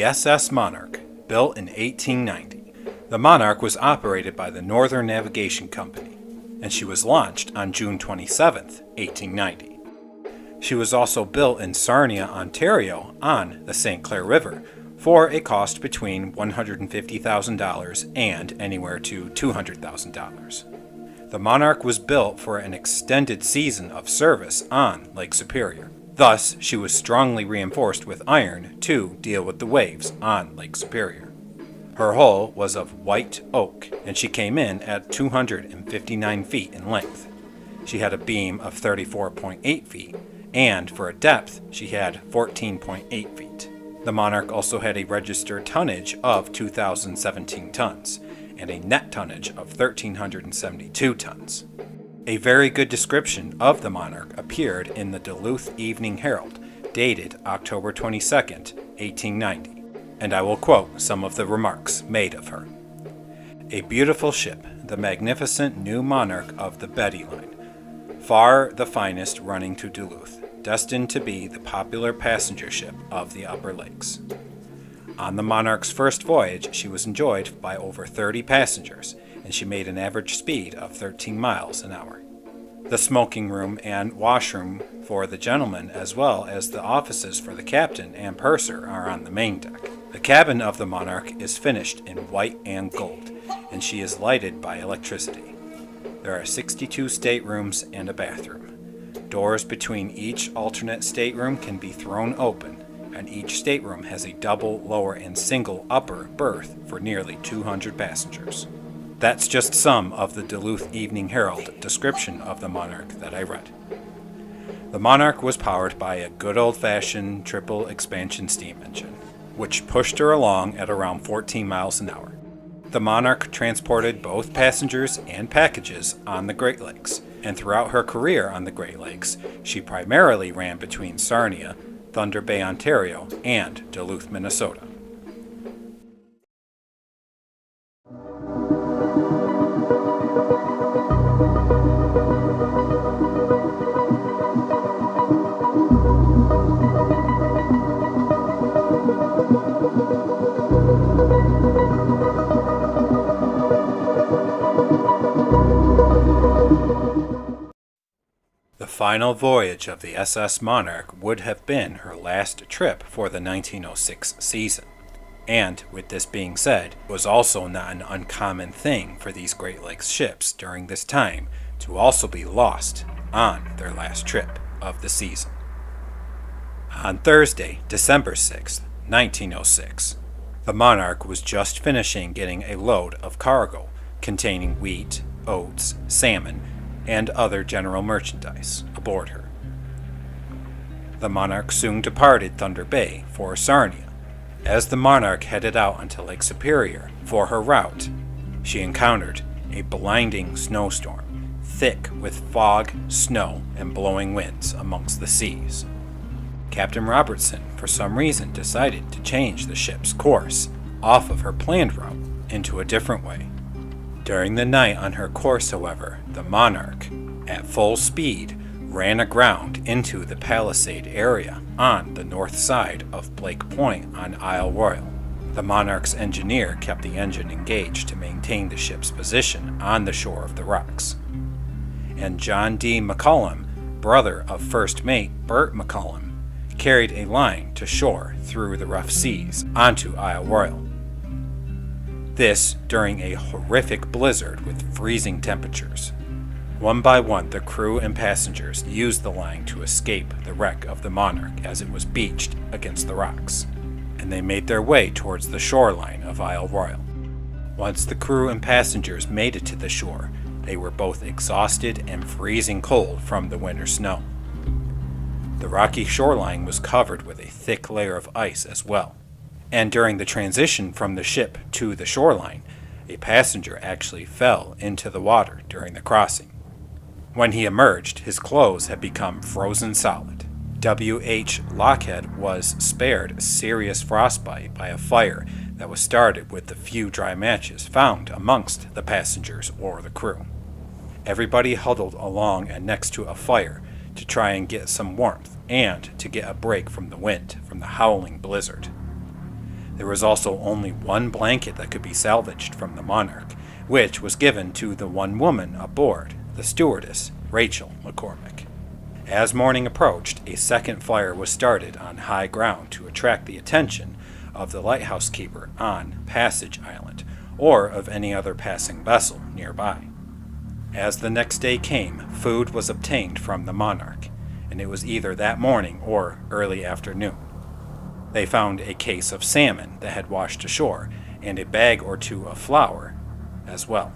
The SS Monarch, built in 1890. The Monarch was operated by the Northern Navigation Company, and she was launched on June 27, 1890. She was also built in Sarnia, Ontario, on the St. Clair River, for a cost between $150,000 and anywhere to $200,000. The Monarch was built for an extended season of service on Lake Superior. Thus, she was strongly reinforced with iron to deal with the waves on Lake Superior. Her hull was of white oak, and she came in at 259 feet in length. She had a beam of 34.8 feet, and for a depth, she had 14.8 feet. The Monarch also had a registered tonnage of 2,017 tons, and a net tonnage of 1,372 tons. A very good description of the Monarch appeared in the Duluth Evening Herald, dated October 22, 1890, and I will quote some of the remarks made of her. A beautiful ship, the magnificent new Monarch of the Betty Line, far the finest running to Duluth, destined to be the popular passenger ship of the Upper Lakes. On the Monarch's first voyage, she was enjoyed by over 30 passengers, and she made an average speed of 13 miles an hour. The smoking room and washroom for the gentlemen, as well as the offices for the captain and purser, are on the main deck. The cabin of the Monarch is finished in white and gold, and she is lighted by electricity. There are 62 staterooms and a bathroom. Doors between each alternate stateroom can be thrown open, and each stateroom has a double lower and single upper berth for nearly 200 passengers. That's just some of the Duluth Evening Herald description of the Monarch that I read. The Monarch was powered by a good old-fashioned triple expansion steam engine, which pushed her along at around 14 miles an hour. The Monarch transported both passengers and packages on the Great Lakes, and throughout her career on the Great Lakes, she primarily ran between Sarnia, Thunder Bay, Ontario, and Duluth, Minnesota. The final voyage of the SS Monarch would have been her last trip for the 1906 season, and, with this being said, was also not an uncommon thing for these Great Lakes ships during this time to also be lost on their last trip of the season. On Thursday, December 6, 1906, the Monarch was just finishing getting a load of cargo containing wheat, oats, salmon, and other general merchandise aboard her. The Monarch soon departed Thunder Bay for Sarnia. As the Monarch headed out onto Lake Superior for her route, she encountered a blinding snowstorm, thick with fog, snow, and blowing winds amongst the seas. Captain Robertson, for some reason, decided to change the ship's course off of her planned route into a different way. During the night on her course, however, the Monarch, at full speed, ran aground into the Palisade area on the north side of Blake Point on Isle Royale. The Monarch's engineer kept the engine engaged to maintain the ship's position on the shore of the rocks. And John D. McCullum, brother of First Mate Bert McCullum, carried a line to shore through the rough seas onto Isle Royale. This during a horrific blizzard with freezing temperatures. One by one, the crew and passengers used the line to escape the wreck of the Monarch as it was beached against the rocks, and they made their way towards the shoreline of Isle Royale. Once the crew and passengers made it to the shore, they were both exhausted and freezing cold from the winter snow. The rocky shoreline was covered with a thick layer of ice as well. And during the transition from the ship to the shoreline, a passenger actually fell into the water during the crossing. When he emerged, his clothes had become frozen solid. W.H. Lockhead was spared serious frostbite by a fire that was started with the few dry matches found amongst the passengers or the crew. Everybody huddled along and next to a fire to try and get some warmth and to get a break from the wind from the howling blizzard. There was also only one blanket that could be salvaged from the Monarch, which was given to the one woman aboard, the stewardess, Rachel McCormick. As morning approached, a second fire was started on high ground to attract the attention of the lighthouse keeper on Passage Island, or of any other passing vessel nearby. As the next day came, food was obtained from the Monarch, and it was either that morning or early afternoon. They found a case of salmon that had washed ashore, and a bag or two of flour as well.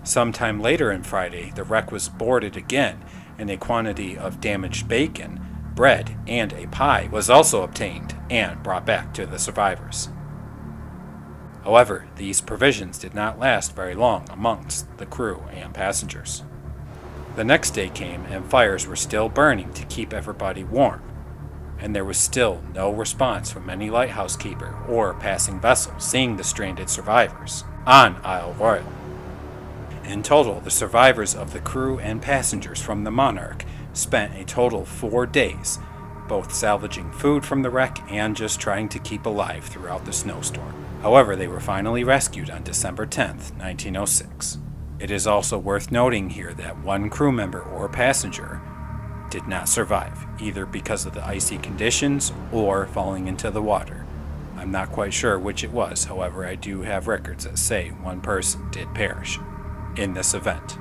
Sometime later on Friday, the wreck was boarded again, and a quantity of damaged bacon, bread, and a pie was also obtained and brought back to the survivors. However, these provisions did not last very long amongst the crew and passengers. The next day came, and fires were still burning to keep everybody warm, and there was still no response from any lighthouse keeper or passing vessel seeing the stranded survivors on Isle Royale. In total, the survivors of the crew and passengers from the Monarch spent a total of 4 days, both salvaging food from the wreck and just trying to keep alive throughout the snowstorm. However, they were finally rescued on December 10th, 1906. It is also worth noting here that one crew member or passenger did not survive, either because of the icy conditions or falling into the water. I'm not quite sure which it was, however, I do have records that say one person did perish in this event.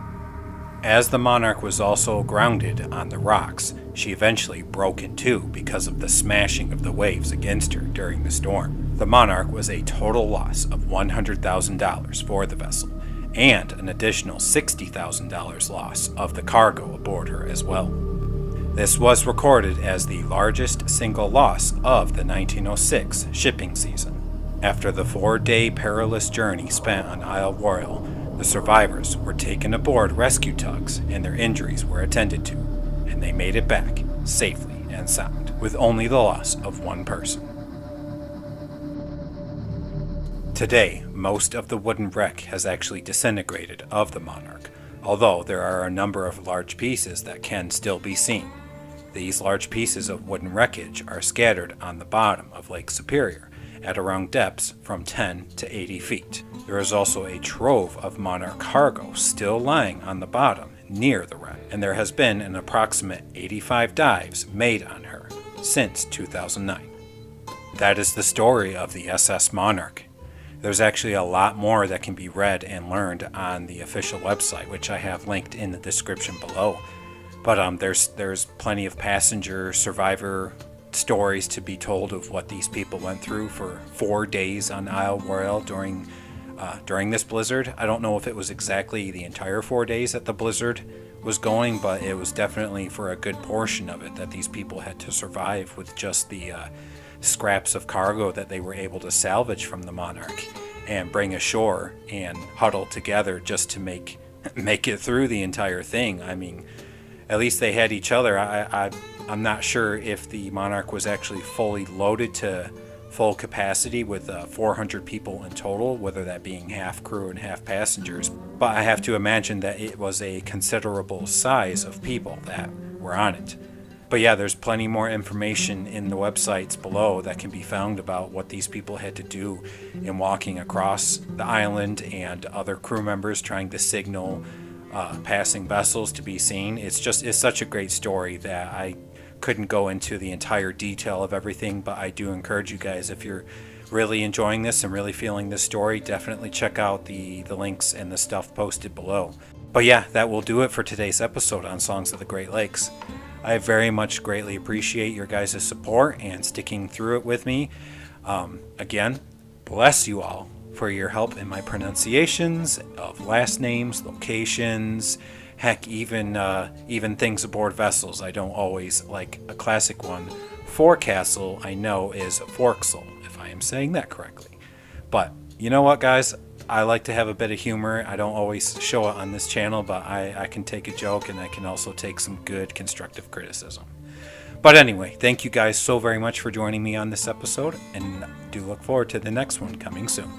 As the Monarch was also grounded on the rocks, she eventually broke in two because of the smashing of the waves against her during the storm. The Monarch was a total loss of $100,000 for the vessel, and an additional $60,000 loss of the cargo aboard her as well. This was recorded as the largest single loss of the 1906 shipping season. After the 4-day perilous journey spent on Isle Royale, the survivors were taken aboard rescue tugs and their injuries were attended to, and they made it back safely and sound, with only the loss of one person. Today, most of the wooden wreck has actually disintegrated of the Monarch, although there are a number of large pieces that can still be seen. These large pieces of wooden wreckage are scattered on the bottom of Lake Superior at around depths from 10 to 80 feet. There is also a trove of Monarch cargo still lying on the bottom near the wreck, and there has been an approximate 85 dives made on her since 2009. That is the story of the SS Monarch. There's actually a lot more that can be read and learned on the official website, which I have linked in the description below. But there's plenty of passenger survivor stories to be told of what these people went through for 4 days on Isle Royale during this blizzard. I don't know if it was exactly the entire 4 days that the blizzard was going, but it was definitely for a good portion of it that these people had to survive with just the scraps of cargo that they were able to salvage from the Monarch and bring ashore and huddle together just to make it through the entire thing. I mean, at least they had each other. I'm not sure if the Monarch was actually fully loaded to full capacity with 400 people in total, whether that being half crew and half passengers, but I have to imagine that it was a considerable size of people that were on it. But yeah, there's plenty more information in the websites below that can be found about what these people had to do in walking across the island and other crew members trying to signal passing vessels to be seen. It's such a great story that I couldn't go into the entire detail of everything, but I do encourage you guys, if you're really enjoying this and really feeling this story, definitely check out the links and the stuff posted below. But yeah, that will do it for today's episode on Songs of the Great Lakes. I very much greatly appreciate your guys' support and sticking through it with me. Again, bless you all for your help in my pronunciations of last names, locations, heck, even things aboard vessels. I don't always like a classic one. Forecastle, I know, is Forksel, if I am saying that correctly. But you know what, guys? I like to have a bit of humor. I don't always show it on this channel, but I can take a joke and I can also take some good constructive criticism. But anyway, thank you guys so very much for joining me on this episode, and do look forward to the next one coming soon.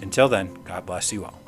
Until then, God bless you all.